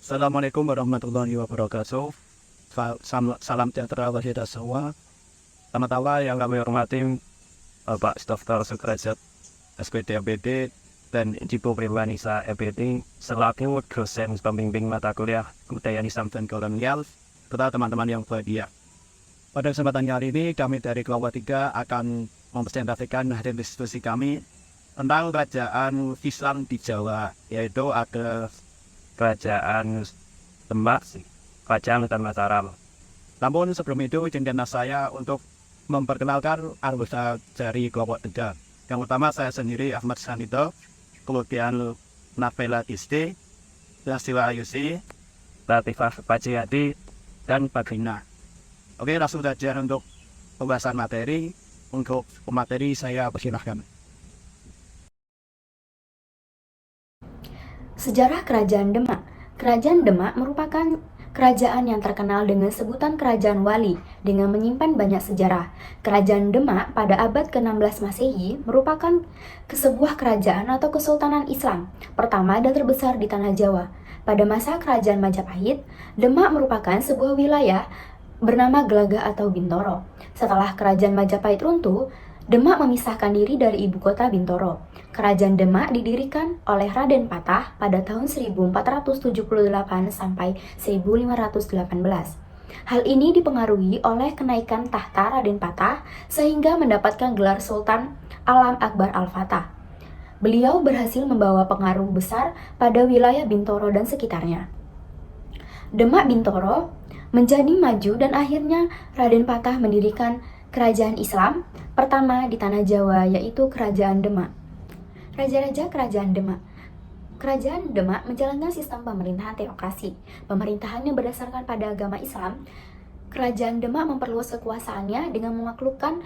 Assalamualaikum warahmatullahi wabarakatuh. Salam sejahtera bagi kita semua. Pertama-tama yang kami hormati Bapak Dr. Sudrajat SPD MPD dan Ibu Primanisa MPD selaku dosen pembimbing mata kuliah Budaya Islam dan Kolonial serta teman-teman yang berbahagia. Pada kesempatan kali ini kami dari kelompok 3 akan mempresentasikan hasil diskusi kami tentang kerajaan Islam di Jawa, yaitu ada Kerajaan Demak, Kerajaan dan Mataram. Namun sebelum itu izinkan saya untuk memperkenalkan anggota dari kelompok 3. Yang pertama saya sendiri Ahmad Sanito, kemudian Nafela Isti, Nasiwa Ayusi, Latifah Paciyadi, dan Bagina. Oke, langsung saja untuk pembahasan materi. Untuk pemateri saya persilahkan. Sejarah Kerajaan Demak. Kerajaan Demak merupakan kerajaan yang terkenal dengan sebutan Kerajaan Wali dengan menyimpan banyak sejarah. Kerajaan Demak pada abad ke-16 Masehi merupakan sebuah kerajaan atau kesultanan Islam pertama dan terbesar di tanah Jawa. Pada masa Kerajaan Majapahit, Demak merupakan sebuah wilayah bernama Gelagah atau Bintoro. Setelah Kerajaan Majapahit runtuh, Demak memisahkan diri dari ibu kota Bintoro. Kerajaan Demak didirikan oleh Raden Patah pada tahun 1478 sampai 1518. Hal ini dipengaruhi oleh kenaikan tahta Raden Patah sehingga mendapatkan gelar Sultan Alam Akbar Al-Fatah. Beliau berhasil membawa pengaruh besar pada wilayah Bintoro dan sekitarnya. Demak Bintoro menjadi maju dan akhirnya Raden Patah mendirikan kerajaan Islam pertama di tanah Jawa, yaitu Kerajaan Demak. Raja-raja Kerajaan Demak. Kerajaan Demak menjalankan sistem pemerintahan teokrasi. Pemerintahannya berdasarkan pada agama Islam. Kerajaan Demak memperluas kekuasaannya dengan menaklukkan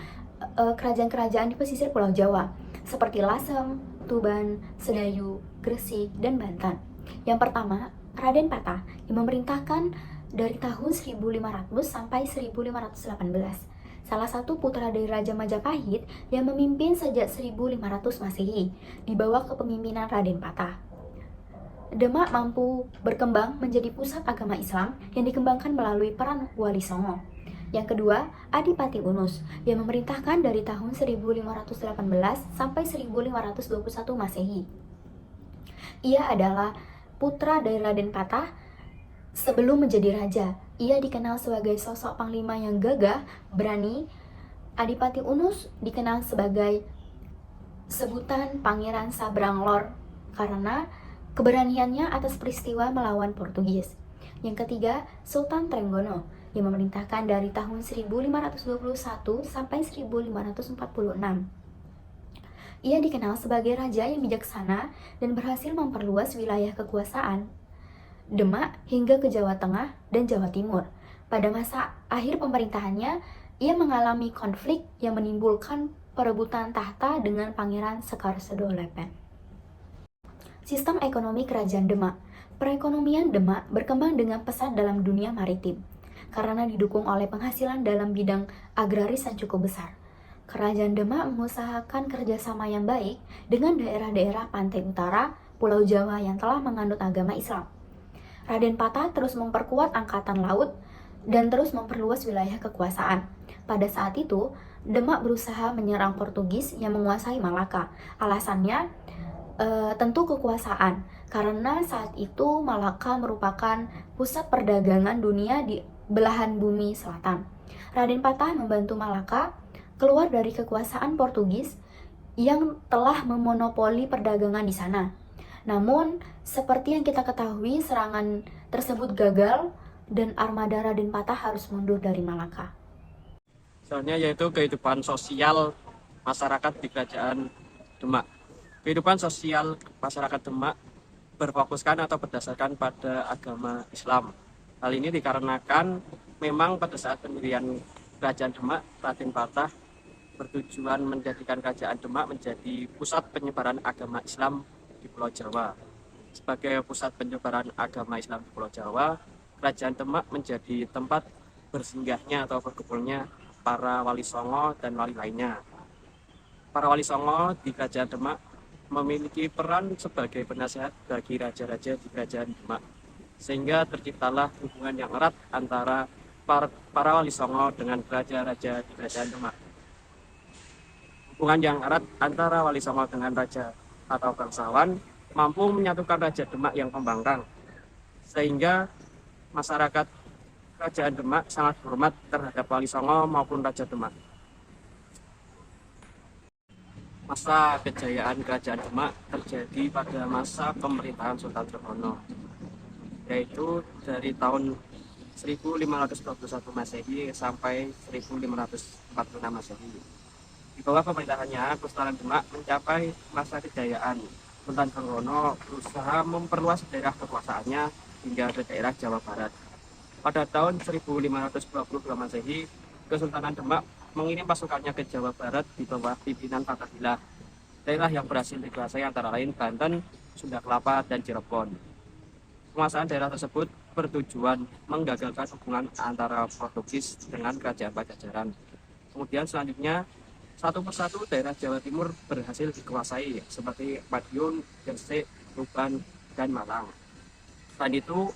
kerajaan-kerajaan di pesisir Pulau Jawa, seperti Lasem, Tuban, Sedayu, Gresik, dan Banten. Yang pertama, Raden Patah yang memerintahkan dari tahun 1500 sampai 1518. Salah satu putra dari Raja Majapahit yang memimpin sejak 1500 Masehi, di bawah kepemimpinan Raden Patah. Demak mampu berkembang menjadi pusat agama Islam yang dikembangkan melalui peran Wali Songo. Yang kedua, Adipati Unus yang memerintahkan dari tahun 1518 sampai 1521 Masehi. Ia adalah putra dari Raden Patah. Sebelum menjadi raja, ia dikenal sebagai sosok panglima yang gagah, berani. Adipati Unus dikenal sebagai sebutan Pangeran Sabranglor karena keberaniannya atas peristiwa melawan Portugis. Yang ketiga, Sultan Trenggono yang memerintahkan dari tahun 1521 sampai 1546. Ia dikenal sebagai raja yang bijaksana dan berhasil memperluas wilayah kekuasaan Demak hingga ke Jawa Tengah dan Jawa Timur. Pada masa akhir pemerintahannya, ia mengalami konflik yang menimbulkan perebutan tahta dengan Pangeran Sekar Sedolepen. Sistem ekonomi Kerajaan Demak. Perekonomian Demak berkembang dengan pesat dalam dunia maritim, karena didukung oleh penghasilan dalam bidang agraris yang cukup besar. Kerajaan Demak mengusahakan kerjasama yang baik dengan daerah-daerah pantai utara, Pulau Jawa yang telah menganut agama Islam. Raden Patah terus memperkuat angkatan laut dan terus memperluas wilayah kekuasaan. Pada saat itu, Demak berusaha menyerang Portugis yang menguasai Malaka. Alasannya tentu kekuasaan, karena saat itu Malaka merupakan pusat perdagangan dunia di belahan bumi selatan. Raden Patah membantu Malaka keluar dari kekuasaan Portugis yang telah memonopoli perdagangan di sana. Namun, seperti yang kita ketahui, serangan tersebut gagal dan armada Raden Patah harus mundur dari Malaka. Misalnya yaitu kehidupan sosial masyarakat di Kerajaan Demak. Kehidupan sosial masyarakat Demak berfokuskan atau berdasarkan pada agama Islam. Hal ini dikarenakan memang pada saat pendirian Kerajaan Demak, Raden Patah bertujuan menjadikan Kerajaan Demak menjadi pusat penyebaran agama Islam di Pulau Jawa. Sebagai pusat penyebaran agama Islam di Pulau Jawa, Kerajaan Demak menjadi tempat bersinggahnya atau berkumpulnya para wali songo dan wali lainnya. para wali songo di Kerajaan Demak memiliki peran sebagai penasehat bagi raja-raja di Kerajaan Demak, sehingga terciptalah hubungan yang erat antara para wali songo dengan raja-raja di Kerajaan Demak. Hubungan yang erat antara wali songo dengan raja atau bangsawan mampu menyatukan Raja Demak yang pembangkang, sehingga masyarakat Kerajaan Demak sangat hormat terhadap wali songo maupun Raja Demak. Masa kejayaan Kerajaan Demak terjadi pada masa pemerintahan Sultan Trenggono, yaitu dari tahun 1521 Masehi sampai 1546 Masehi. Di bawah pemerintahannya, Kesultanan Demak mencapai masa kejayaan. Sultan Trenggono berusaha memperluas daerah kekuasaannya hingga ke daerah Jawa Barat. Pada tahun 1522 Masehi, Kesultanan Demak mengirim pasukannya ke Jawa Barat di bawah pimpinan Fatahillah. Daerah yang berhasil dikuasai antara lain Banten, Sunda Kelapa, dan Cirebon. Penguasaan daerah tersebut bertujuan menggagalkan hubungan antara Portugis dengan Kerajaan Pajajaran. Kemudian selanjutnya, satu persatu daerah Jawa Timur berhasil dikuasai seperti Madiun, Gresik, Tuban, dan Malang. Selain itu,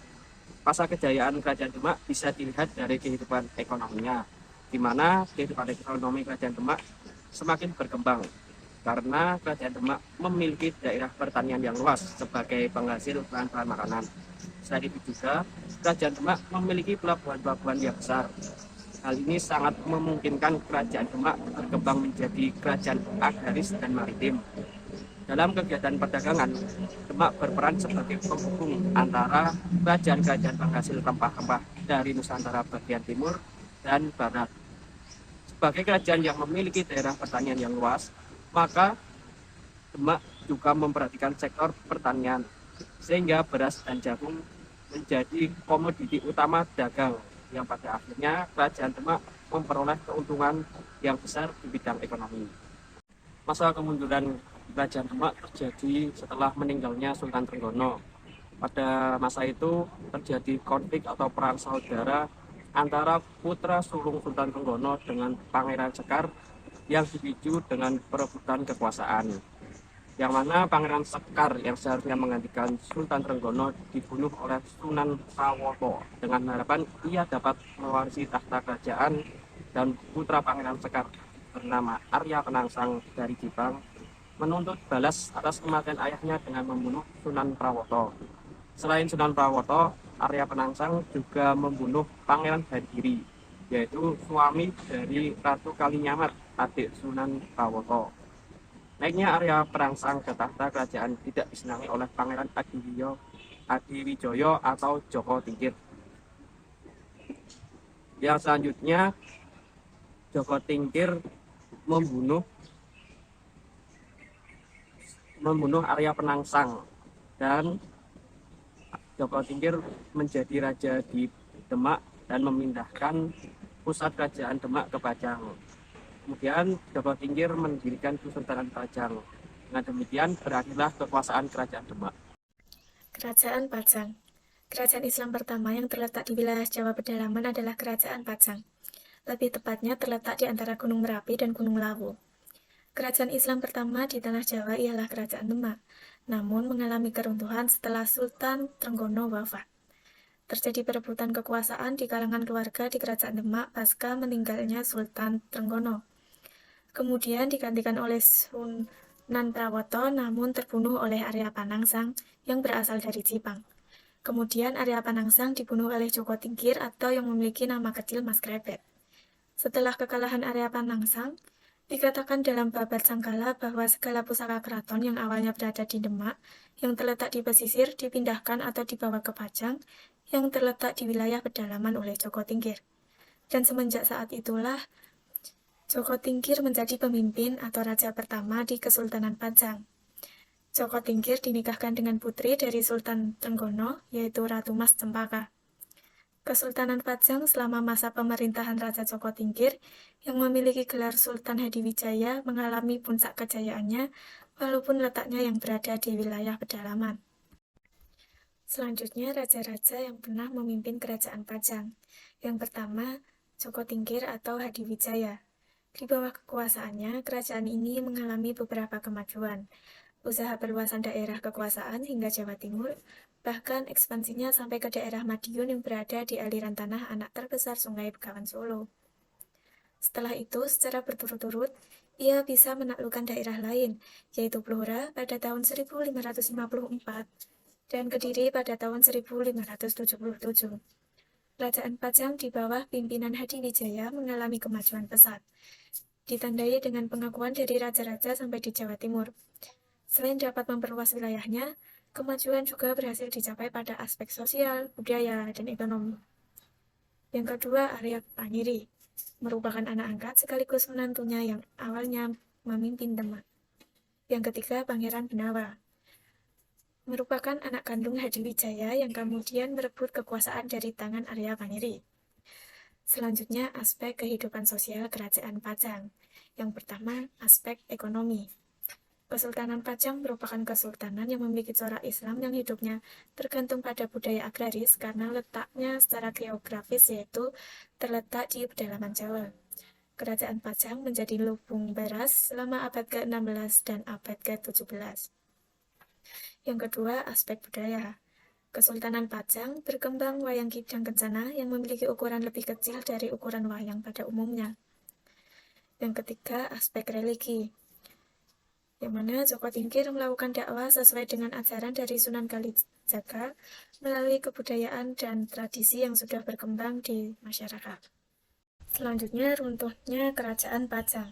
masa kejayaan Kerajaan Demak bisa dilihat dari kehidupan ekonominya, di mana kehidupan ekonomi Kerajaan Demak semakin berkembang karena Kerajaan Demak memiliki daerah pertanian yang luas sebagai penghasil bahan-bahan makanan. Selain itu juga, Kerajaan Demak memiliki pelabuhan-pelabuhan yang besar. Hal ini sangat memungkinkan Kerajaan Demak berkembang menjadi kerajaan agraris dan maritim. Dalam kegiatan perdagangan, Demak berperan sebagai penghubung antara kerajaan-kerajaan penghasil rempah-rempah dari Nusantara bagian timur dan barat. Sebagai kerajaan yang memiliki daerah pertanian yang luas, maka Demak juga memperhatikan sektor pertanian, sehingga beras dan jagung menjadi komoditi utama dagang, yang pada akhirnya Kerajaan Demak memperoleh keuntungan yang besar di bidang ekonomi. Masa kemunduran Kerajaan Demak terjadi setelah meninggalnya Sultan Trenggono. Pada masa itu terjadi konflik atau perang saudara antara putra sulung Sultan Trenggono dengan Pangeran Sekar yang dipicu dengan perebutan kekuasaan. Yang mana Pangeran Sekar yang seharusnya menggantikan Sultan Trenggono dibunuh oleh Sunan Prawoto dengan harapan ia dapat mewarisi tahta kerajaan, dan putra Pangeran Sekar bernama Arya Penangsang dari Jipang menuntut balas atas kematian ayahnya dengan membunuh Sunan Prawoto. Selain Sunan Prawoto, Arya Penangsang juga membunuh Pangeran Hadiri, yaitu suami dari Ratu Kalinyamat, adik Sunan Prawoto. Naiknya Arya Penangsang ke tahta kerajaan tidak disenangi oleh Pangeran Adiwijoyo atau Joko Tingkir. Yang selanjutnya, Joko Tingkir membunuh Arya Penangsang, dan Joko Tingkir menjadi raja di Demak dan memindahkan pusat kerajaan Demak ke Pajang. Kemudian Joko Tingkir mendirikan Kesultanan Pajang. Dengan demikian berakhirlah kekuasaan Kerajaan Demak. Kerajaan Pajang. Kerajaan Islam pertama yang terletak di wilayah Jawa pedalaman adalah Kerajaan Pajang. Lebih tepatnya terletak di antara Gunung Merapi dan Gunung Lawu. Kerajaan Islam pertama di tanah Jawa ialah Kerajaan Demak, namun mengalami keruntuhan setelah Sultan Trenggono wafat. Terjadi perebutan kekuasaan di kalangan keluarga di Kerajaan Demak pasca meninggalnya Sultan Trenggono. Kemudian digantikan oleh Sunan Prawoto, namun terbunuh oleh Arya Penangsang yang berasal dari Jipang. Kemudian Arya Penangsang dibunuh oleh Joko Tingkir atau yang memiliki nama kecil Mas Krebet. Setelah kekalahan Arya Penangsang, dikatakan dalam Babat Sangkala bahwa segala pusaka keraton yang awalnya berada di Demak, yang terletak di pesisir, dipindahkan atau dibawa ke Pajang, yang terletak di wilayah pedalaman oleh Joko Tingkir. Dan semenjak saat itulah, Joko Tingkir menjadi pemimpin atau raja pertama di Kesultanan Pajang. Joko Tingkir dinikahkan dengan putri dari Sultan Trenggono, yaitu Ratu Mas Cempaka. Kesultanan Pajang selama masa pemerintahan Raja Joko Tingkir yang memiliki gelar Sultan Hadiwijaya mengalami puncak kejayaannya walaupun letaknya yang berada di wilayah pedalaman. Selanjutnya, raja-raja yang pernah memimpin Kerajaan Pajang. Yang pertama, Joko Tingkir atau Hadiwijaya. Di bawah kekuasaannya, kerajaan ini mengalami beberapa kemajuan. Usaha perluasan daerah kekuasaan hingga Jawa Timur, bahkan ekspansinya sampai ke daerah Madiun yang berada di aliran tanah anak terbesar Sungai Begawan Solo. Setelah itu, secara berturut-turut, ia bisa menaklukkan daerah lain, yaitu Blora pada tahun 1554 dan Kediri pada tahun 1577. Kerajaan Pajang di bawah pimpinan Hadiwijaya mengalami kemajuan pesat, ditandai dengan pengakuan dari raja-raja sampai di Jawa Timur. Selain dapat memperluas wilayahnya, kemajuan juga berhasil dicapai pada aspek sosial, budaya, dan ekonomi. Yang kedua, Arya Pangiri, merupakan anak angkat sekaligus menantunya yang awalnya memimpin Demak. Yang ketiga, Pangeran Benawa, merupakan anak kandung Hadiwijaya yang kemudian merebut kekuasaan dari tangan Arya Pangiri. Selanjutnya, aspek kehidupan sosial Kerajaan Pajang. Yang pertama, aspek ekonomi. Kesultanan Pajang merupakan kesultanan yang memiliki corak Islam yang hidupnya tergantung pada budaya agraris karena letaknya secara geografis yaitu terletak di pedalaman Jawa. Kerajaan Pajang menjadi lumbung beras selama abad ke-16 dan abad ke-17. Yang kedua, aspek budaya. Kesultanan Pajang berkembang wayang kidang kencana yang memiliki ukuran lebih kecil dari ukuran wayang pada umumnya. Yang ketiga, aspek religi, yang mana Joko Tingkir melakukan dakwah sesuai dengan ajaran dari Sunan Kalijaga melalui kebudayaan dan tradisi yang sudah berkembang di masyarakat. Selanjutnya, runtuhnya Kerajaan Pajang.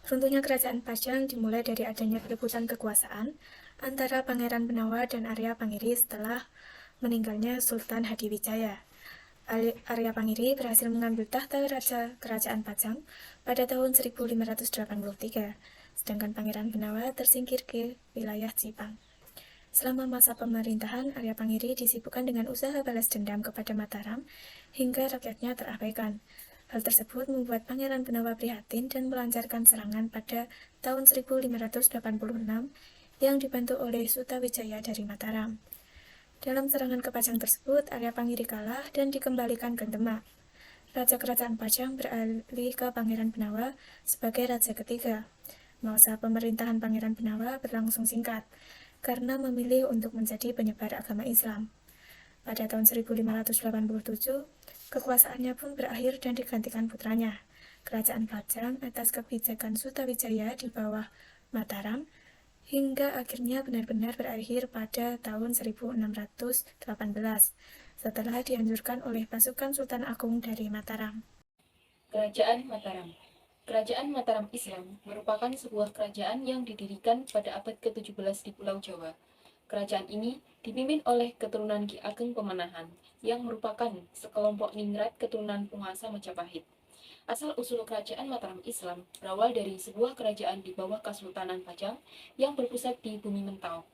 Runtuhnya Kerajaan Pajang dimulai dari adanya perebutan kekuasaan antara Pangeran Benawa dan Arya Pangiri setelah meninggalnya Sultan Hadiwijaya. Arya Pangiri berhasil mengambil tahta Raja Kerajaan Pajang pada tahun 1583. Sedangkan Pangeran Benawa tersingkir ke wilayah Jipang. Selama masa pemerintahan, Arya Pangiri disibukkan dengan usaha balas dendam kepada Mataram hingga rakyatnya terabaikan. Hal tersebut membuat Pangeran Benawa prihatin dan melancarkan serangan pada tahun 1586 yang dibantu oleh Sutawijaya dari Mataram. Dalam serangan ke Pajang tersebut, Arya Pangiri kalah dan dikembalikan ke Demak. Raja Kerajaan Pajang beralih ke Pangeran Benawa sebagai raja ketiga. Masa pemerintahan Pangeran Benawa berlangsung singkat, karena memilih untuk menjadi penyebar agama Islam. Pada tahun 1587, kekuasaannya pun berakhir dan digantikan putranya, Kerajaan Pajang atas kebijakan Sutawijaya di bawah Mataram, hingga akhirnya benar-benar berakhir pada tahun 1618, setelah dianjurkan oleh pasukan Sultan Agung dari Mataram. Kerajaan Mataram. Kerajaan Mataram Islam merupakan sebuah kerajaan yang didirikan pada abad ke-17 di Pulau Jawa. Kerajaan ini dipimpin oleh keturunan Ki Ageng Pemanahan, yang merupakan sekelompok ningrat keturunan penguasa Majapahit. Asal-usul kerajaan Mataram Islam berawal dari sebuah kerajaan di bawah Kesultanan Pajang yang berpusat di Bumi Mentau.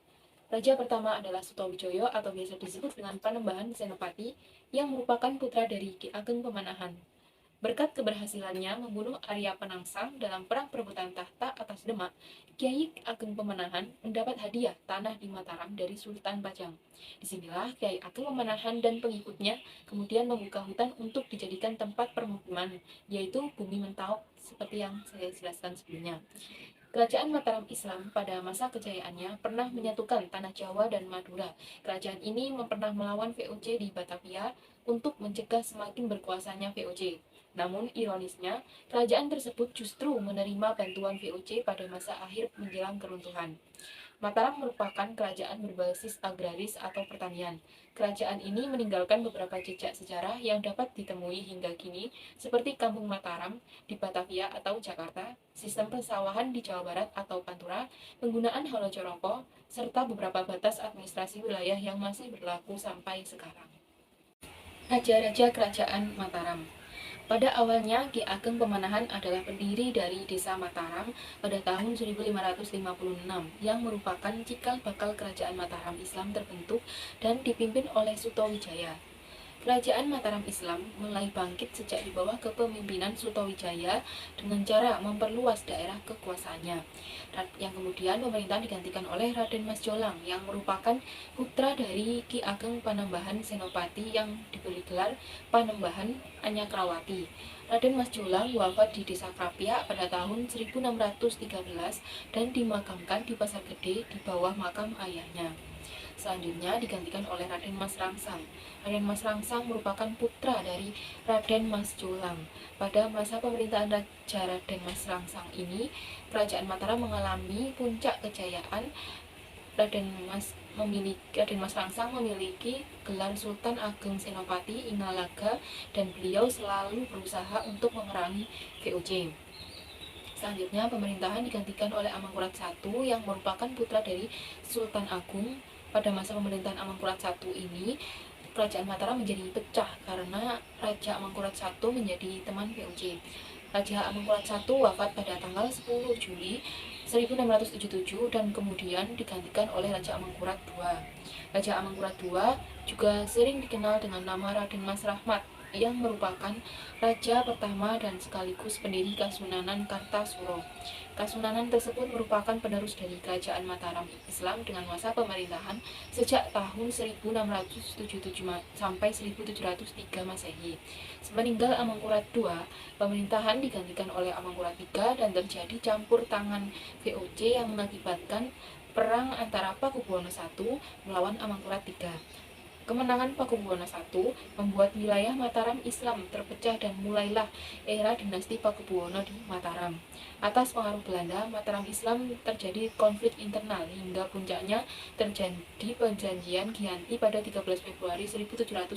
Raja pertama adalah Sutowijoyo atau biasa disebut dengan Panembahan Senopati, yang merupakan putra dari Ki Ageng Pemanahan. Berkat keberhasilannya membunuh Arya Penangsang dalam perang perebutan tahta atas Demak, Kiai Ageng Pemanahan mendapat hadiah tanah di Mataram dari Sultan Pajang. Disinilah Kiai Ageng Pemanahan dan pengikutnya kemudian membuka hutan untuk dijadikan tempat permukiman, yaitu Bumi Mentau seperti yang saya jelaskan sebelumnya. Kerajaan Mataram Islam pada masa kejayaannya pernah menyatukan tanah Jawa dan Madura. Kerajaan ini pernah melawan VOC di Batavia untuk mencegah semakin berkuasanya VOC. Namun, ironisnya, kerajaan tersebut justru menerima bantuan VOC pada masa akhir menjelang keruntuhan. Mataram merupakan kerajaan berbasis agraris atau pertanian. Kerajaan ini meninggalkan beberapa jejak sejarah yang dapat ditemui hingga kini, seperti Kampung Mataram di Batavia atau Jakarta, sistem persawahan di Jawa Barat atau Pantura, penggunaan Halocoroko, serta beberapa batas administrasi wilayah yang masih berlaku sampai sekarang. Raja-raja Kerajaan Mataram. Pada awalnya, Ki Ageng Pemanahan adalah pendiri dari Desa Mataram pada tahun 1556 yang merupakan cikal bakal Kerajaan Mataram Islam terbentuk dan dipimpin oleh Sutowijaya. Kerajaan Mataram Islam mulai bangkit sejak di bawah kepemimpinan Sutowijaya dengan cara memperluas daerah kekuasaannya. Yang kemudian pemerintahan digantikan oleh Raden Mas Jolang yang merupakan putra dari Ki Ageng Panembahan Senopati yang diberi gelar Panembahan Anyakrawati. Raden Mas Jolang wafat di Desa Krapyak pada tahun 1613 dan dimakamkan di Pasar Gede di bawah makam ayahnya. Selanjutnya digantikan oleh Raden Mas Rangsang. Raden Mas Rangsang merupakan putra dari Raden Mas Jolang. Pada masa pemerintahan Raja Raden Mas Rangsang ini, Kerajaan Mataram mengalami puncak kejayaan. Raden Mas Rangsang memiliki gelar Sultan Ageng Senopati Ingalaga dan beliau selalu berusaha untuk memerangi VOC. Selanjutnya pemerintahan digantikan oleh Amangkurat I yang merupakan putra dari Sultan Agung. Pada masa pemerintahan Amangkurat I ini, Kerajaan Mataram menjadi pecah karena Raja Amangkurat I menjadi teman VOC. Raja Amangkurat I wafat pada tanggal 10 Juli 1677 dan kemudian digantikan oleh Raja Amangkurat II. Raja Amangkurat II juga sering dikenal dengan nama Raden Mas Rahmat yang merupakan raja pertama dan sekaligus pendiri Kasunanan Kartasuro. Kasunanan tersebut merupakan penerus dari Kerajaan Mataram Islam dengan masa pemerintahan sejak tahun 1677 sampai 1703 Masehi. Semeninggal Amangkurat II, pemerintahan digantikan oleh Amangkurat III dan terjadi campur tangan VOC yang mengakibatkan perang antara Pakubuwono I melawan Amangkurat III. Kemenangan Pakubuwono I membuat wilayah Mataram Islam terpecah dan mulailah era dinasti Pakubuwono di Mataram. Atas pengaruh Belanda, Mataram Islam terjadi konflik internal hingga puncaknya terjadi perjanjian Giyanti pada 13 Februari 1755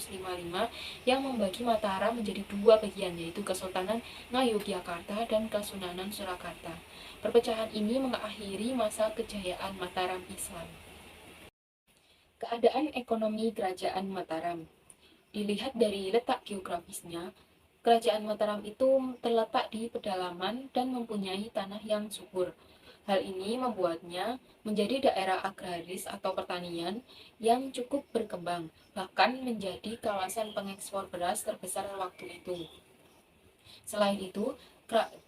yang membagi Mataram menjadi dua bagian, yaitu Kesultanan Ngayogyakarta dan Kasunanan Surakarta. Perpecahan ini mengakhiri masa kejayaan Mataram Islam. Keadaan ekonomi Kerajaan Mataram. Dilihat dari letak geografisnya, Kerajaan Mataram itu terletak di pedalaman dan mempunyai tanah yang subur. Hal ini membuatnya menjadi daerah agraris atau pertanian yang cukup berkembang, bahkan menjadi kawasan pengekspor beras terbesar waktu itu. Selain itu,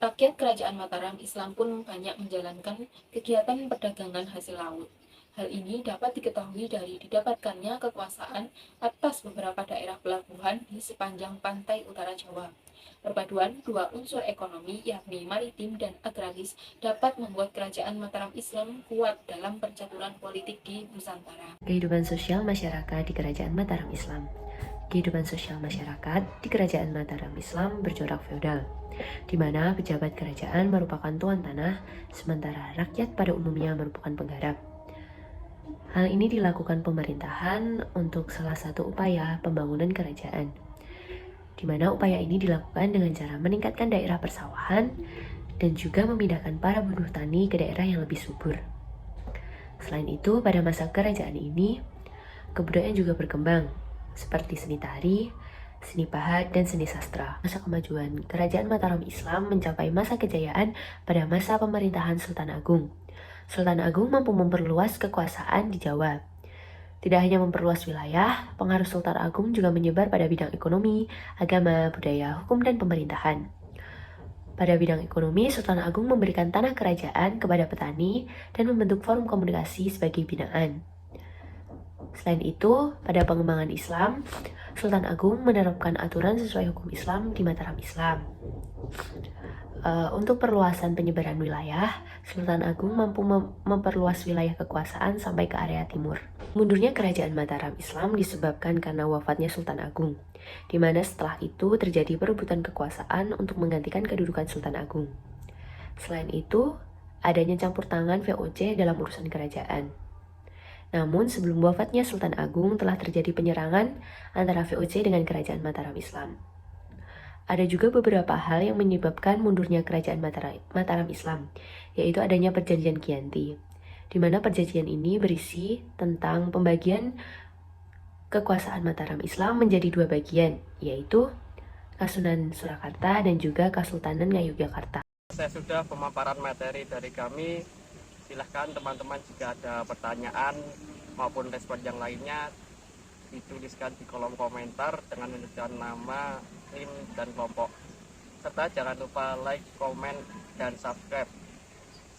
rakyat Kerajaan Mataram Islam pun banyak menjalankan kegiatan perdagangan hasil laut. Hal ini dapat diketahui dari didapatkannya kekuasaan atas beberapa daerah pelabuhan di sepanjang pantai utara Jawa. Perpaduan dua unsur ekonomi, yakni maritim dan agraris, dapat membuat Kerajaan Mataram Islam kuat dalam percaturan politik di Nusantara. Kehidupan sosial masyarakat di Kerajaan Mataram Islam. Kehidupan sosial masyarakat di Kerajaan Mataram Islam bercorak feodal, di mana pejabat kerajaan merupakan tuan tanah, sementara rakyat pada umumnya merupakan penggarap. Hal ini dilakukan pemerintahan untuk salah satu upaya pembangunan kerajaan, di mana upaya ini dilakukan dengan cara meningkatkan daerah persawahan dan juga memindahkan para buruh tani ke daerah yang lebih subur. Selain itu, pada masa kerajaan ini, kebudayaan juga berkembang, seperti seni tari, seni pahat, dan seni sastra. Masa kemajuan Kerajaan Mataram Islam mencapai masa kejayaan pada masa pemerintahan Sultan Agung. Sultan Agung mampu memperluas kekuasaan di Jawa. Tidak hanya memperluas wilayah, pengaruh Sultan Agung juga menyebar pada bidang ekonomi, agama, budaya, hukum, dan pemerintahan. Pada bidang ekonomi, Sultan Agung memberikan tanah kerajaan kepada petani dan membentuk forum komunikasi sebagai binaan. Selain itu, pada pengembangan Islam, Sultan Agung menerapkan aturan sesuai hukum Islam di Mataram Islam. Untuk perluasan penyebaran wilayah, Sultan Agung mampu memperluas wilayah kekuasaan sampai ke area timur. Mundurnya Kerajaan Mataram Islam disebabkan karena wafatnya Sultan Agung, di mana setelah itu terjadi perebutan kekuasaan untuk menggantikan kedudukan Sultan Agung. Selain itu, adanya campur tangan VOC dalam urusan kerajaan. Namun sebelum wafatnya Sultan Agung telah terjadi penyerangan antara VOC dengan Kerajaan Mataram Islam. Ada juga beberapa hal yang menyebabkan mundurnya Kerajaan Mataram Islam, yaitu adanya perjanjian Giyanti, di mana perjanjian ini berisi tentang pembagian kekuasaan Mataram Islam menjadi dua bagian, yaitu Kasunanan Surakarta dan juga Kesultanan Ngayogyakarta. Saya sudah pemaparan materi dari kami. Silahkan teman-teman jika ada pertanyaan maupun respon yang lainnya dituliskan di kolom komentar dengan menyebutkan nama, NIM, dan kelompok. Serta jangan lupa like, komen, dan subscribe.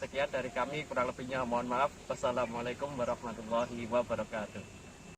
Sekian dari kami, kurang lebihnya mohon maaf. Wassalamualaikum warahmatullahi wabarakatuh.